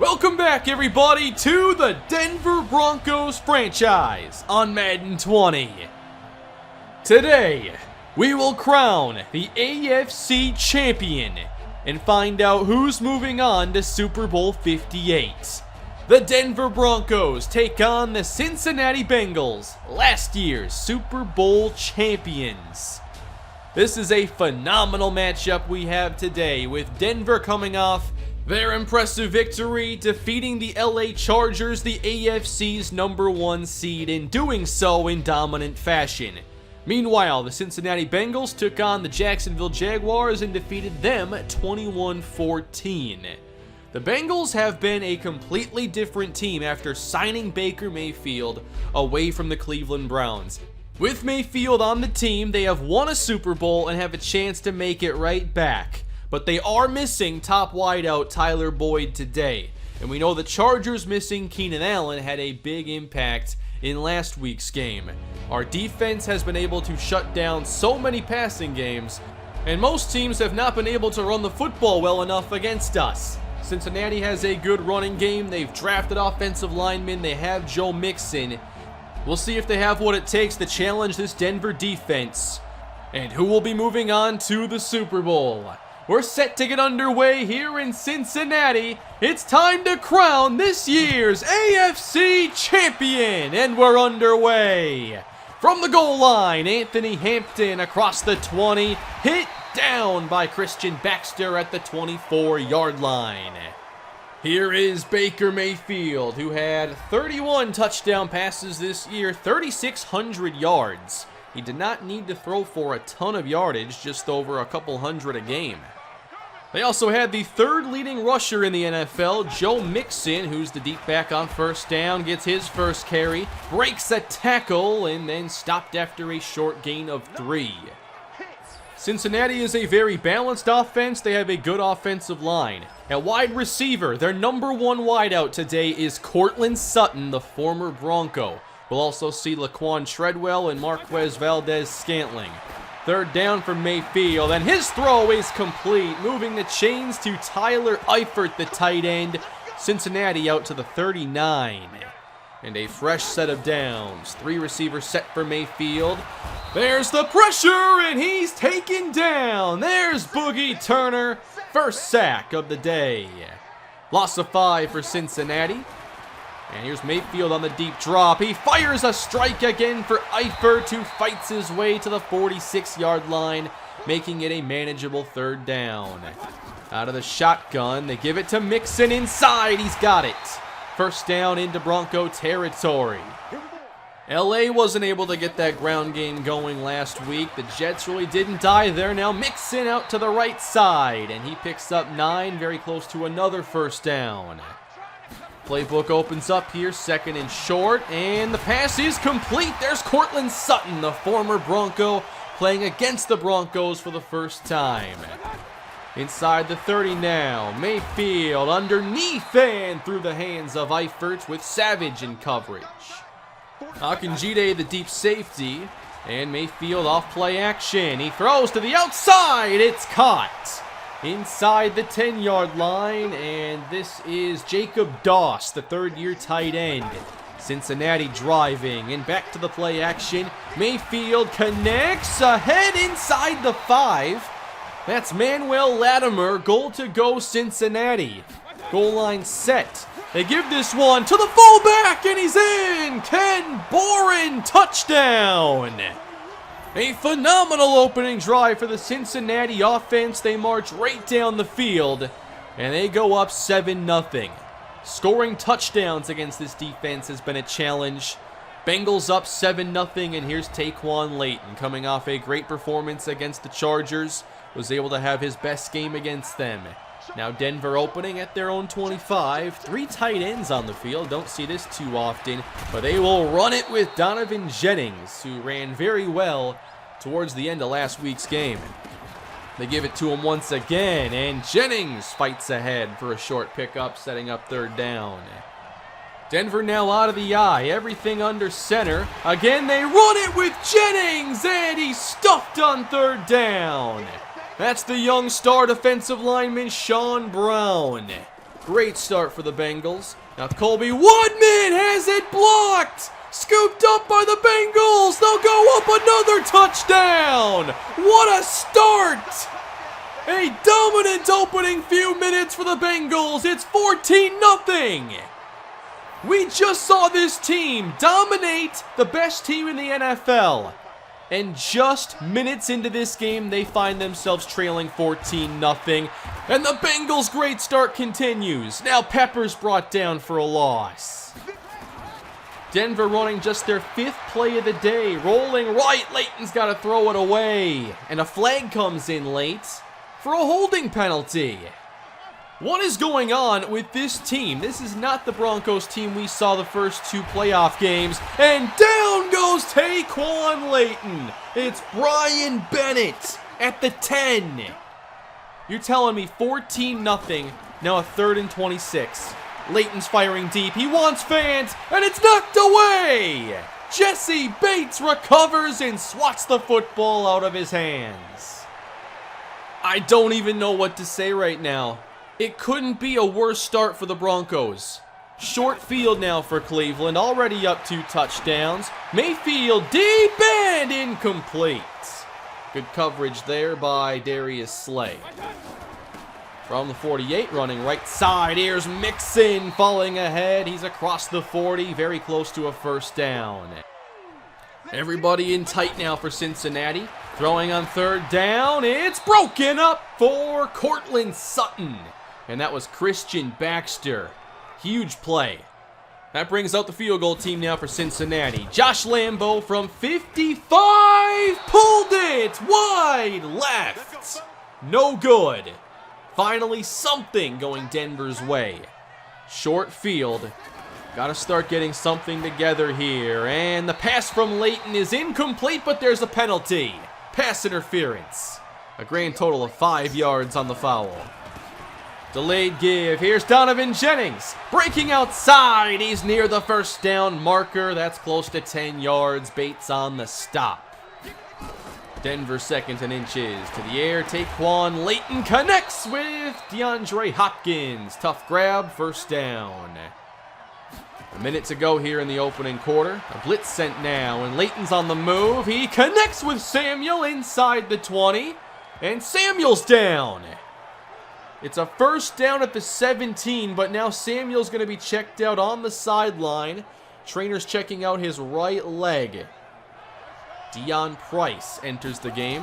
Welcome back, everybody, to the Denver Broncos franchise on Madden 20. Today, we will crown the AFC champion and find out who's moving on to Super Bowl 58. The Denver Broncos take on the Cincinnati Bengals, last year's Super Bowl champions. This is a phenomenal matchup we have today, with Denver coming off their impressive victory, defeating the LA Chargers, the AFC's #1 seed, and doing so in dominant fashion. Meanwhile, the Cincinnati Bengals took on the Jacksonville Jaguars and defeated them 21-14. The Bengals have been a completely different team after signing Baker Mayfield away from the Cleveland Browns. With Mayfield on the team, they have won a Super Bowl and have a chance to make it right back. But they are missing top wideout Tyler Boyd today. And we know the Chargers missing Keenan Allen had a big impact in last week's game. Our defense has been able to shut down so many passing games, and most teams have not been able to run the football well enough against us. Cincinnati has a good running game. They've drafted offensive linemen. They have Joe Mixon. We'll see if they have what it takes to challenge this Denver defense, and who will be moving on to the Super Bowl. We're set to get underway here in Cincinnati. It's time to crown this year's AFC champion, and we're underway. From the goal line, Anthony Hampton across the 20, hit down by Christian Baxter at the 24-yard line. Here is Baker Mayfield, who had 31 touchdown passes this year, 3,600 yards. He did not need to throw for a ton of yardage, just over a couple hundred a game. They also had the third leading rusher in the NFL, Joe Mixon, who's the deep back on first down, gets his first carry, breaks a tackle, and then stopped after a short gain of 3. Cincinnati is a very balanced offense. They have a good offensive line. At wide receiver, their #1 wideout today is Courtland Sutton, the former Bronco. We'll also see Laquan Treadwell and Marquez Valdez-Scantling. Third down for Mayfield, and his throw is complete, moving the chains to Tyler Eifert, the tight end. Cincinnati out to the 39. And a fresh set of downs. 3 receivers set for Mayfield. There's the pressure, and he's taken down. There's Boogie Turner, first sack of the day. Loss of 5 for Cincinnati. And here's Mayfield on the deep drop. He fires a strike again for Eifert, who fights his way to the 46-yard line, making it a manageable third down. Out of the shotgun, they give it to Mixon inside. He's got it. First down into Bronco territory. LA wasn't able to get that ground game going last week. The Jets really didn't die there. Now Mixon out to the right side, and he picks up 9, very close to another first down. Playbook opens up here, second and short, and the pass is complete. There's Courtland Sutton, the former Bronco, playing against the Broncos for the first time. Inside the 30 now, Mayfield underneath and through the hands of Eifert with Savage in coverage. Akinjide, the deep safety, and Mayfield off play action. He throws to the outside, it's caught inside the 10-yard line, and this is Jacob Doss, the third-year tight end. Cincinnati driving, and back to the play action. Mayfield connects, ahead inside the 5. That's Manuel Latimer, goal to go Cincinnati. Goal line set. They give this one to the fullback, and he's in! Ken Boren, touchdown! A phenomenal opening drive for the Cincinnati offense. They march right down the field, and they go up 7-0. Scoring touchdowns against this defense has been a challenge. Bengals up 7-0, and here's Taquan Layton coming off a great performance against the Chargers. Was able to have his best game against them. Now Denver opening at their own 25. 3 tight ends on the field. Don't see this too often, but they will run it with Donovan Jennings, who ran very well towards the end of last week's game. They give it to him once again, and Jennings fights ahead for a short pickup, setting up third down. Denver now out of the eye, everything under center. Again, they run it with Jennings, and he's stuffed on third down. That's the young star defensive lineman, Sean Brown. Great start for the Bengals. Now Colby Woodman has it blocked. Scooped up by the Bengals. They'll go up another touchdown. What a start. A dominant opening few minutes for the Bengals. It's 14-0. We just saw this team dominate the best team in the NFL. And just minutes into this game, they find themselves trailing 14-0. And the Bengals' great start continues. Now Pepper's brought down for a loss. Denver running just their 5th play of the day. Rolling right, Leighton's got to throw it away. And a flag comes in late for a holding penalty. What is going on with this team? This is not the Broncos team we saw the first 2 playoff games. And down goes Taquan Leighton. It's Brian Bennett at the 10. You're telling me 14-0, now a 3rd and 26. Leighton's firing deep. He wants fans, and it's knocked away. Jesse Bates recovers and swats the football out of his hands. I don't even know what to say right now. It couldn't be a worse start for the Broncos. Short field now for Cleveland, already up 2 touchdowns. Mayfield deep and incomplete. Good coverage there by Darius Slay. From the 48, running right side, here's Mixon falling ahead. He's across the 40, very close to a first down. Everybody in tight now for Cincinnati. Throwing on 3rd down, it's broken up for Cortland Sutton. And that was Christian Baxter. Huge play. That brings out the field goal team now for Cincinnati. Josh Lambo from 55 pulled it wide left. No good. Finally something going Denver's way. Short field. Got to start getting something together here. And the pass from Leighton is incomplete, but there's a penalty. Pass interference. A grand total of 5 yards on the foul. Delayed give. Here's Donovan Jennings. Breaking outside. He's near the first down marker. That's close to 10 yards. Bates on the stop. Denver 2nd and inches. To the air. Taquan Leighton connects with DeAndre Hopkins. Tough grab. First down. A minute to go here in the opening quarter. A blitz sent now, and Leighton's on the move. He connects with Samuel inside the 20. And Samuel's down. It's a first down at the 17, but now Samuel's going to be checked out on the sideline. Trainer's checking out his right leg. Deion Price enters the game.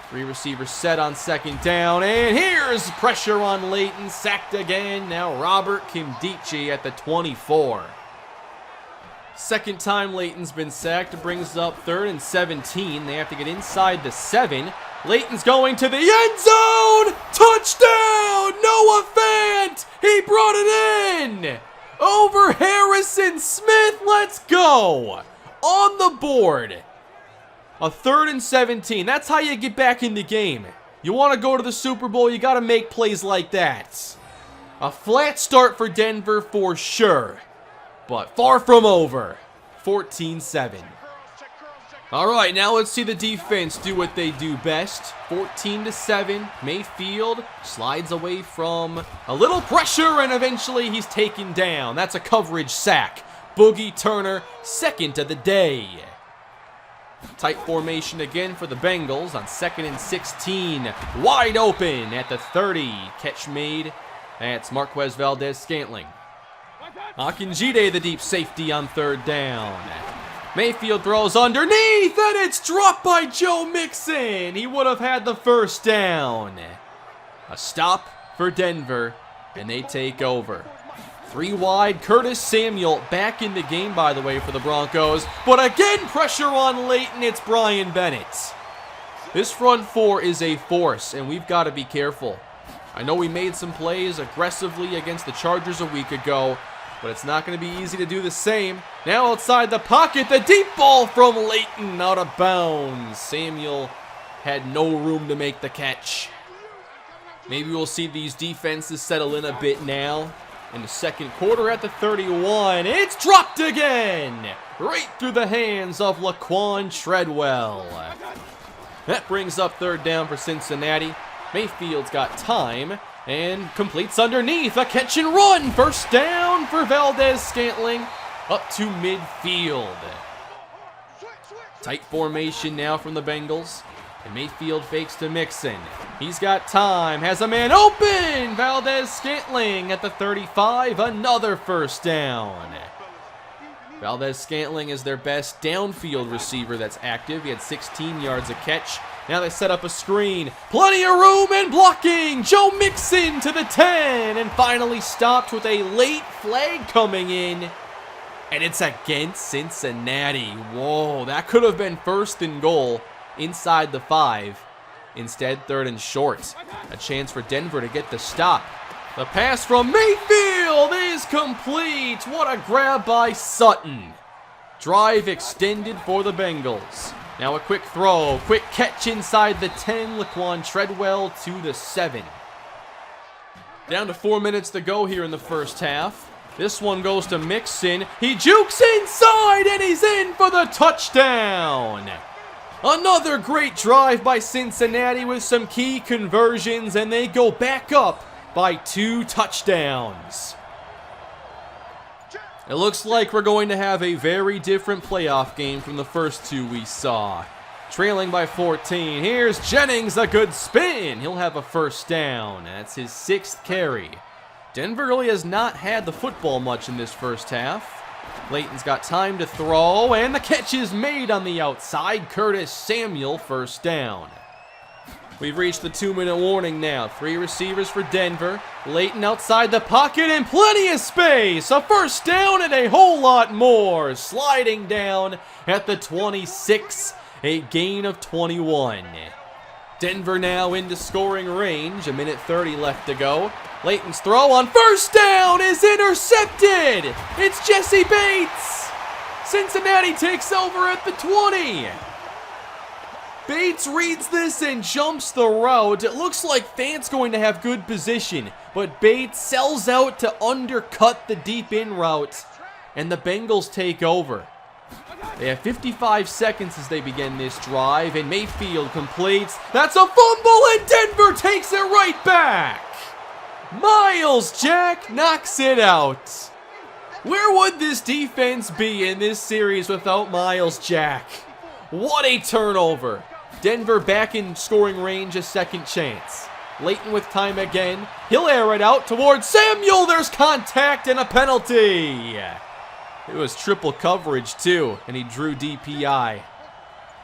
3 receivers set on 2nd down, and here's pressure on Leighton. Sacked again. Now Robert Kimdichie at the 24. Second time Leighton's been sacked. It brings up 3rd and 17. They have to get inside the 7. Leighton's going to the end zone! Touchdown! Noah Fant! He brought it in! Over Harrison Smith, let's go! On the board. A 3rd and 17. That's how you get back in the game. You want to go to the Super Bowl, you got to make plays like that. A flat start for Denver for sure. But far from over. 14-7. All right, now let's see the defense do what they do best. 14-7. Mayfield slides away from a little pressure, and eventually he's taken down. That's a coverage sack. Boogie Turner, 2nd of the day. Tight formation again for the Bengals on 2nd and 16. Wide open at the 30. Catch made. That's Marquez Valdez-Scantling. Akinjide, the deep safety on 3rd down. Mayfield throws underneath, and it's dropped by Joe Mixon. He would have had the first down. A stop for Denver, and they take over. 3 wide, Curtis Samuel back in the game, by the way, for the Broncos. But again, pressure on Leighton, it's Brian Bennett. This front 4 is a force, and we've got to be careful. I know we made some plays aggressively against the Chargers a week ago, but it's not going to be easy to do the same. Now outside the pocket, the deep ball from Leighton out of bounds. Samuel had no room to make the catch. Maybe we'll see these defenses settle in a bit now. In the second quarter at the 31, it's dropped again. Right through the hands of Laquan Treadwell. That brings up 3rd down for Cincinnati. Mayfield's got time. And completes underneath. A catch and run. First down for Valdes-Scantling up to midfield. Tight formation now from the Bengals. And Mayfield fakes to Mixon. He's got time. Has a man open. Valdes-Scantling at the 35. Another first down. Valdes-Scantling is their best downfield receiver that's active. He had 16 yards a catch. Now they set up a screen. Plenty of room and blocking. Joe Mixon to the 10. And finally stopped with a late flag coming in. And it's against Cincinnati. Whoa, that could have been first and goal inside the 5. Instead, third and short. A chance for Denver to get the stop. The pass from Mayfield is complete. What a grab by Sutton. Drive extended for the Bengals. Now a quick throw. Quick catch inside the 10. Laquan Treadwell to the 7. Down to 4 minutes to go here in the first half. This one goes to Mixon. He jukes inside and he's in for the touchdown. Another great drive by Cincinnati with some key conversions, and they go back up by 2 touchdowns. It looks like we're going to have a very different playoff game from the first 2 we saw. Trailing by 14. Here's Jennings, a good spin. He'll have a first down. That's his 6th carry. Denver really has not had the football much in this first half. Layton's got time to throw, and the catch is made on the outside. Curtis Samuel, first down. We've reached the 2-minute warning now. 3 receivers for Denver. Layton outside the pocket and plenty of space. A first down and a whole lot more. Sliding down at the 26, a gain of 21. Denver now into scoring range. 1:30 left to go. Layton's throw on first down is intercepted. It's Jesse Bates. Cincinnati takes over at the 20. Bates reads this and jumps the route. It looks like Fant's going to have good position, but Bates sells out to undercut the deep in route, and the Bengals take over. They have 55 seconds as they begin this drive, and Mayfield completes. That's a fumble, and Denver takes it right back. Miles Jack knocks it out. Where would this defense be in this series without Miles Jack? What a turnover. Denver back in scoring range, a second chance. Layton with time again. He'll air it out towards Samuel. There's contact and a penalty. It was triple coverage too, and he drew DPI.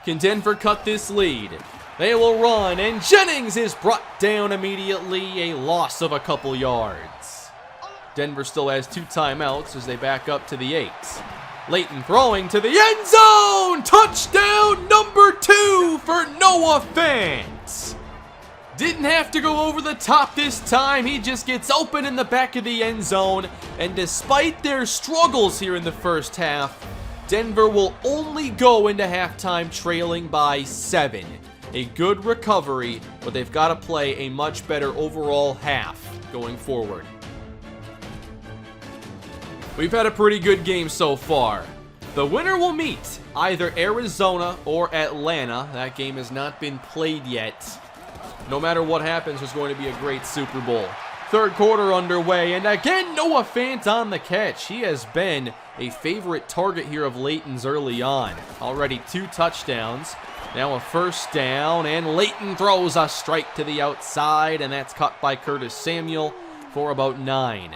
Can Denver cut this lead? They will run, and Jennings is brought down immediately, a loss of a couple yards. Denver still has 2 timeouts as they back up to the 8. Layton throwing to the end zone! Touchdown number 2 for Noah Fant! Didn't have to go over the top this time. He just gets open in the back of the end zone, and despite their struggles here in the first half, Denver will only go into halftime trailing by 7. A good recovery, but they've got to play a much better overall half going forward. We've had a pretty good game so far. The winner will meet either Arizona or Atlanta. That game has not been played yet. No matter what happens, there's going to be a great Super Bowl. Third quarter underway, and again, Noah Fant on the catch. He has been a favorite target here of Layton's early on. Already 2 touchdowns. Now a first down, and Layton throws a strike to the outside, and that's caught by Curtis Samuel for about 9.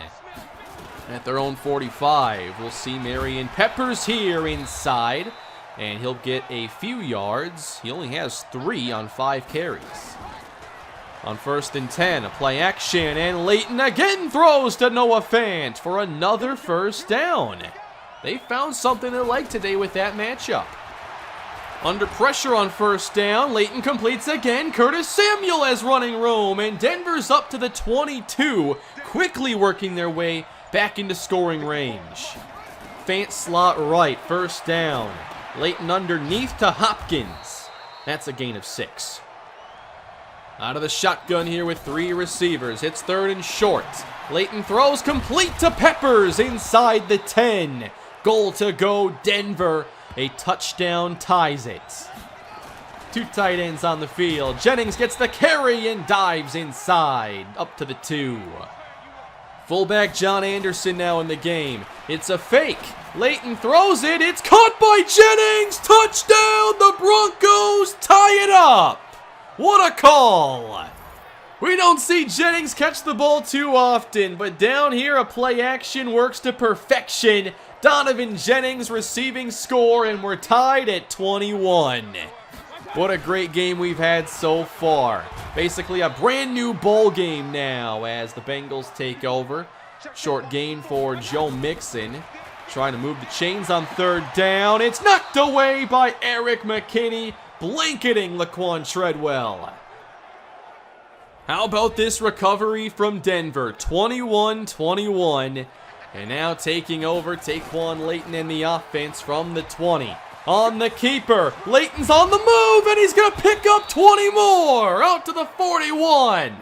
At their own 45, we'll see Marion Peppers here inside, and he'll get a few yards. He only has 3 on 5 carries. On 1st and 10, a play action, and Layton again throws to Noah Fant for another first down. They found something they like today with that matchup. Under pressure on first down, Layton completes again. Curtis Samuel has running room, and Denver's up to the 22, quickly working their way back into scoring range. Fant slot right, first down. Layton underneath to Hopkins. That's a gain of 6. Out of the shotgun here with 3 receivers. Hits 3rd and short. Layton throws complete to Peppers inside the 10. Goal to go Denver. A touchdown ties it. Two tight ends on the field. Jennings gets the carry and dives inside, up to the 2. Fullback John Anderson now in the game. It's a fake. Leighton throws it. It's caught by Jennings. Touchdown! The Broncos tie it up. What a call! We don't see Jennings catch the ball too often, but down here a play action works to perfection. Donovan Jennings receiving score, and we're tied at 21. What a great game we've had so far. Basically a brand new bowl game now as the Bengals take over. Short gain for Joe Mixon. Trying to move the chains on third down. It's knocked away by Eric McKinney, blanketing Laquan Treadwell. How about this recovery from Denver? 21-21. And now taking over, Taquan Leighton in the offense from the 20. On the keeper. Leighton's on the move, and he's going to pick up 20 more. Out to the 41.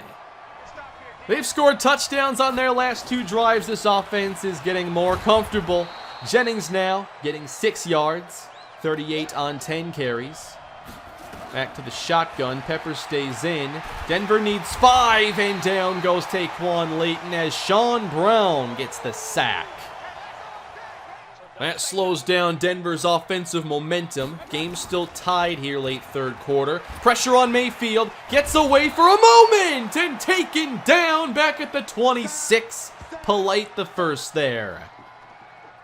They've scored touchdowns on their last 2 drives. This offense is getting more comfortable. Jennings now getting 6 yards. 38 on 10 carries. Back to the shotgun. Pepper stays in. Denver needs 5, and down goes Taquan Leighton as Sean Brown gets the sack. That slows down Denver's offensive momentum. Game's still tied here late third quarter. Pressure on Mayfield. Gets away for a moment and taken down back at the 26. Polite the first there.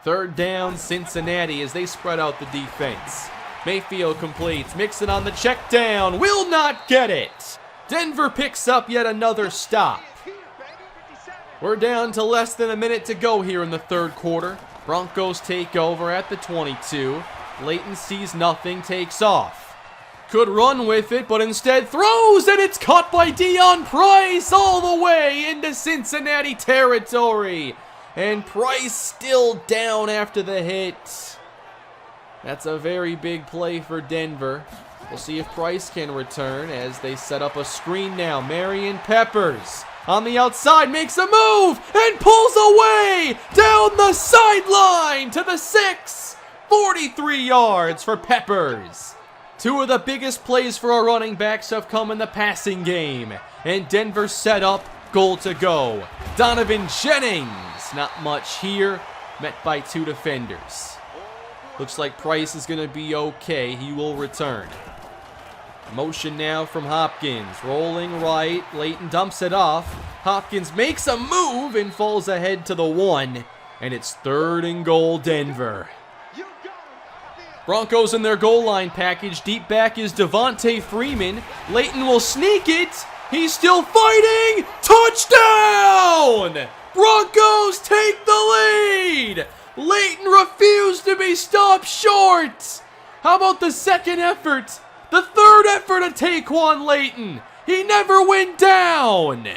Third down Cincinnati as they spread out the defense. Mayfield completes. Mixon on the check down. Will not get it. Denver picks up yet another stop. We're down to less than a minute to go here in the third quarter. Broncos take over at the 22. Leighton sees nothing, takes off. Could run with it, but instead throws, and it's caught by Deion Price all the way into Cincinnati territory. And Price still down after the hit. That's a very big play for Denver. We'll see if Price can return as they set up a screen now. Marion Peppers on the outside makes a move and pulls away down the sideline to the 6. 43 yards for Peppers. 2 of the biggest plays for our running backs have come in the passing game. And Denver set up, goal to go. Donovan Jennings, not much here, met by 2 defenders. Looks like Price is going to be okay. He will return. Motion now from Hopkins. Rolling right. Leighton dumps it off. Hopkins makes a move and falls ahead to the 1. And it's 3rd and goal, Denver. Broncos in their goal line package. Deep back is Devontae Freeman. Leighton will sneak it. He's still fighting. Touchdown! Broncos take the lead. Leighton refused to be stopped short. How about the second effort? The third effort of Taquan Leighton. He never went down.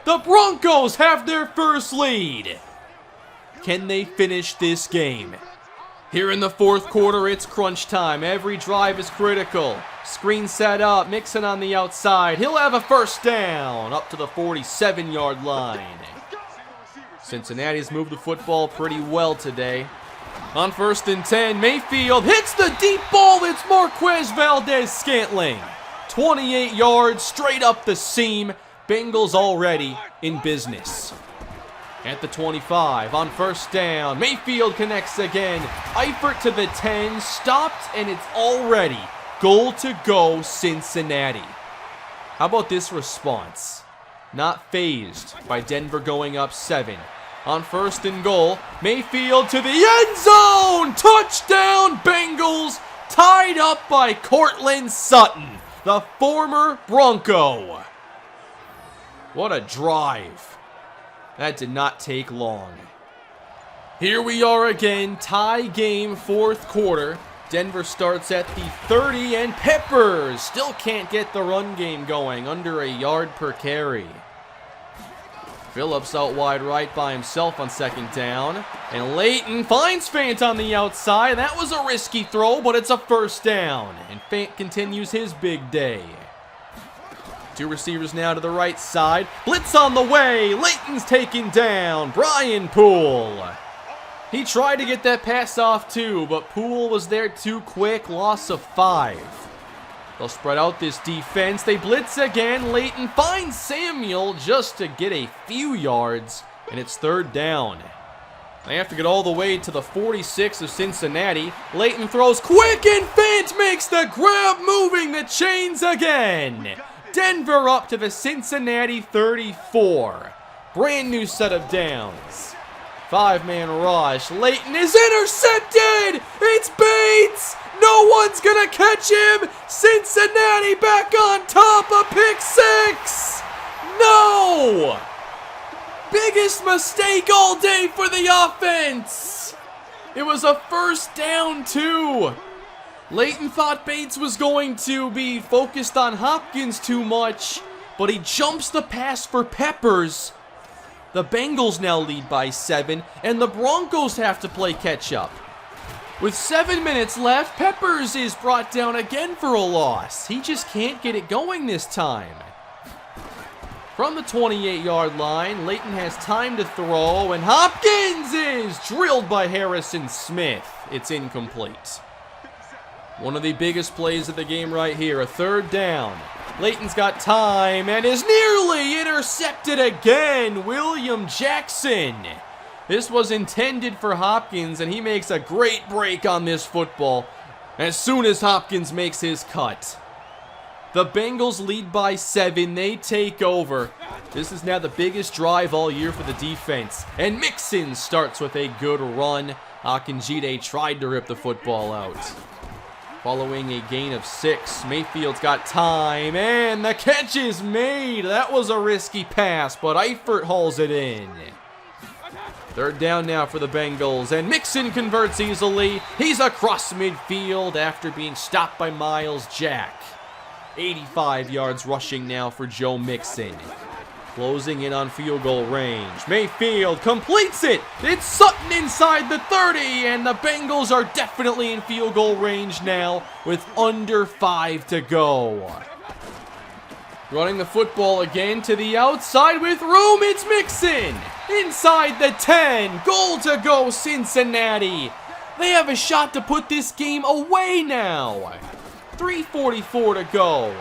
The Broncos have their first lead. Can they finish this game? Here in the fourth quarter, it's crunch time. Every drive is critical. Screen set up. Mixon on the outside. He'll have a first down up to the 47-yard line. Cincinnati's moved the football pretty well today. On 1st and 10, Mayfield hits the deep ball. It's Marquez Valdez-Scantling. 28 yards straight up the seam. Bengals already in business. At the 25, on 1st down, Mayfield connects again. Eifert to the 10, stopped, and it's already goal to go Cincinnati. How about this response? Not fazed by Denver going up 7. On 1st and goal, Mayfield to the end zone! Touchdown Bengals! Tied up by Cortland Sutton, the former Bronco. What a drive. That did not take long. Here we are again, tie game, fourth quarter. Denver starts at the 30, and Peppers still can't get the run game going, under a yard per carry. Phillips out wide right by himself on 2nd down. And Leighton finds Fant on the outside. That was a risky throw, but it's a 1st down. And Fant continues his big day. 2 receivers now to the right side. Blitz on the way. Leighton's taken down. Brian Poole. He tried to get that pass off too, but Poole was there too quick. Loss of 5. They'll spread out this defense. They blitz again. Leighton finds Samuel just to get a few yards, and it's third down. They have to get all the way to the 46 of Cincinnati. Leighton throws quick, and Fant makes the grab, moving the chains again. Denver up to the Cincinnati 34. Brand new set of downs. 5-man rush. Leighton is intercepted. It's Bates. No one's gonna catch him. Cincinnati back on top. A pick six. No. Biggest mistake all day for the offense. It was a first down too. Leighton thought Bates was going to be focused on Hopkins too much, but he jumps the pass for Peppers. The Bengals now lead by 7, and the Broncos have to play catch up. With 7 minutes left, Peppers is brought down again for a loss. He just can't get it going this time. From the 28-yard line, Leighton has time to throw, and Hopkins is drilled by Harrison Smith. It's incomplete. One of the biggest plays of the game right here, a third down. Leighton's got time and is nearly intercepted again. William Jackson. This was intended for Hopkins, and he makes a great break on this football as soon as Hopkins makes his cut. The Bengals lead by 7. They take over. This is now the biggest drive all year for the defense. And Mixon starts with a good run. Akinjide tried to rip the football out. Following a gain of 6, Mayfield's got time, and the catch is made. That was a risky pass, but Eifert hauls it in. Third down now for the Bengals, and Mixon converts easily. He's across midfield after being stopped by Miles Jack. 85 yards rushing now for Joe Mixon. Closing in on field goal range. Mayfield completes it. It's Sutton inside the 30, and the Bengals are definitely in field goal range now with under 5 to go. Running the football again to the outside with room. It's Mixon. Inside the 10. Goal to go, Cincinnati. They have a shot to put this game away now. 3:44 to go.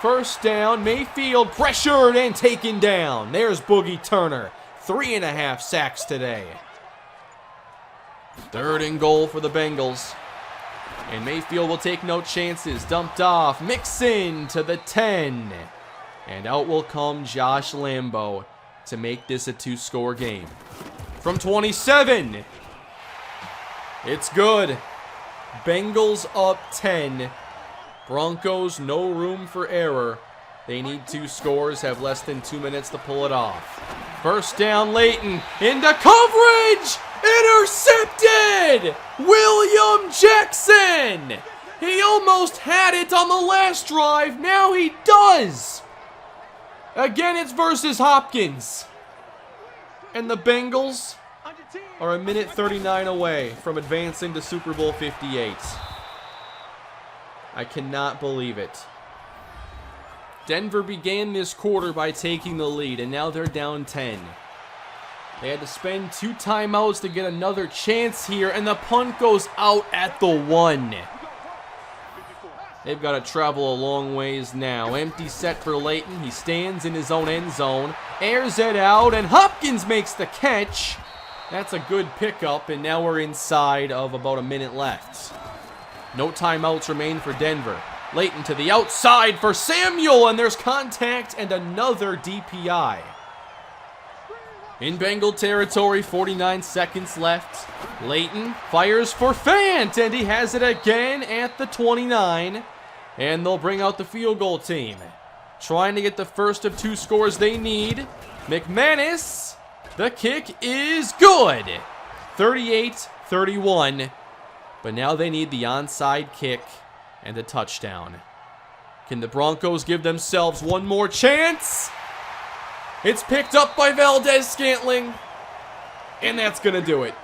First down, Mayfield pressured and taken down. There's Boogie Turner. 3.5 sacks today. Third and goal for the Bengals. And Mayfield will take no chances. Dumped off. Mixon to the 10. And out will come Josh Lambo to make this a 2-score game. From 27. It's good. Bengals up 10. Broncos, no room for error. They need 2 scores, have less than 2 minutes to pull it off. First down, Leighton, into coverage! Intercepted! William Jackson! He almost had it on the last drive, now he does! Again, it's versus Hopkins. And the Bengals are a minute 39 away from advancing to Super Bowl 58. I cannot believe it. Denver began this quarter by taking the lead, and now they're down 10. They had to spend 2 timeouts to get another chance here, and the punt goes out at the 1. They've got to travel a long ways now. Empty set for Leighton. He stands in his own end zone, airs it out, and Hopkins makes the catch. That's a good pickup, and now we're inside of about a minute left. No timeouts remain for Denver. Leighton to the outside for Samuel, and there's contact and another DPI. In Bengal territory, 49 seconds left. Leighton fires for Fant, and he has it again at the 29. And they'll bring out the field goal team. Trying to get the first of 2 scores they need. McManus, the kick is good. 38-31. But now they need the onside kick and a touchdown. Can the Broncos give themselves one more chance? It's picked up by Valdez-Scantling. And that's going to do it.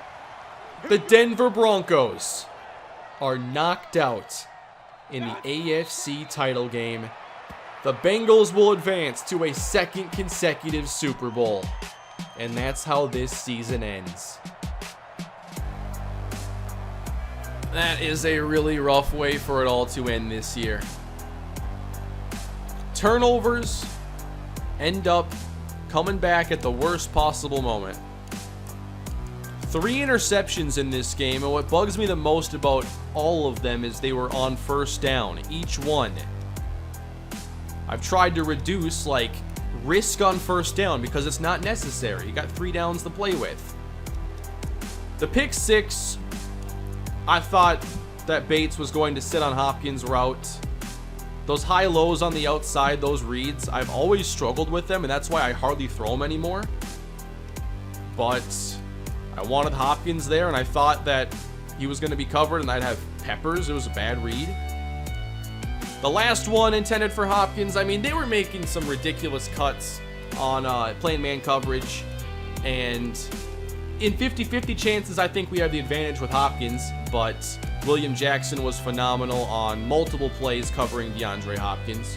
The Denver Broncos are knocked out in the AFC title game. The Bengals will advance to a 2nd consecutive Super Bowl. And that's how this season ends. That is a really rough way for it all to end this year. turnovers end up coming back at the worst possible moment. 3 interceptions in this game, and what bugs me the most about all of them is they were on first down, each one. I've tried to reduce, risk on first down because it's not necessary. You got 3 downs to play with. The pick 6, I thought that Bates was going to sit on Hopkins' route. Those high-lows on the outside, those reads, I've always struggled with them, and that's why I hardly throw them anymore. But I wanted Hopkins there, and I thought that he was going to be covered, and I'd have Peppers. It was a bad read. The last one intended for Hopkins, I mean, they were making some ridiculous cuts on playing man coverage, and in 50-50 chances, I think we have the advantage with Hopkins, but William Jackson was phenomenal on multiple plays covering DeAndre Hopkins.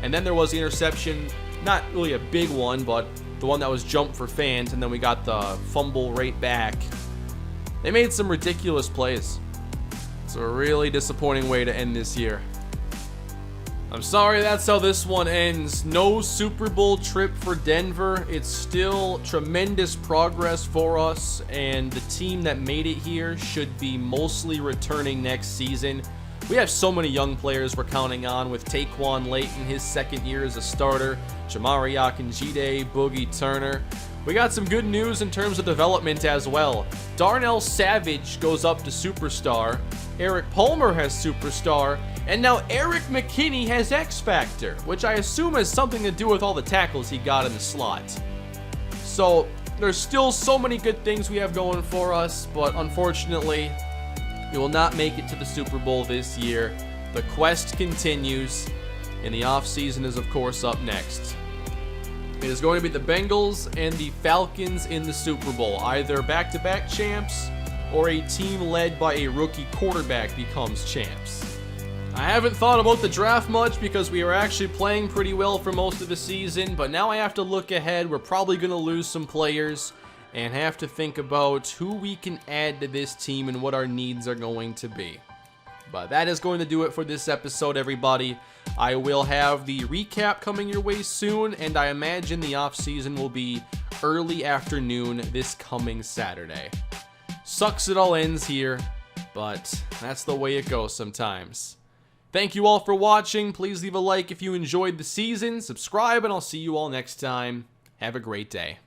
And then there was the interception, not really a big one, but the one that was jumped for Fant, and then we got the fumble right back. They made some ridiculous plays. It's a really disappointing way to end this year. I'm sorry, that's how this one ends. No Super Bowl trip for Denver. It's still tremendous progress for us, and the team that made it here should be mostly returning next season. We have so many young players we're counting on, with Taquan late in his second year as a starter, Jamari Akinjide, Boogie Turner. We got some good news in terms of development as well. Darnell Savage goes up to superstar, Eric Palmer has superstar, and now Eric McKinney has X Factor, which I assume has something to do with all the tackles he got in the slot. So there's still so many good things we have going for us, but unfortunately, we will not make it to the Super Bowl this year. The quest continues, and the offseason is of course up next. It is going to be the Bengals and the Falcons in the Super Bowl. Either back-to-back champs or a team led by a rookie quarterback becomes champs. I haven't thought about the draft much because we were actually playing pretty well for most of the season, but now I have to look ahead. We're probably going to lose some players and have to think about who we can add to this team and what our needs are going to be. But that is going to do it for this episode, everybody. I will have the recap coming your way soon, and I imagine the offseason will be early afternoon this coming Saturday. Sucks it all ends here, but that's the way it goes sometimes. Thank you all for watching. Please leave a like if you enjoyed the season, subscribe, and I'll see you all next time. Have a great day.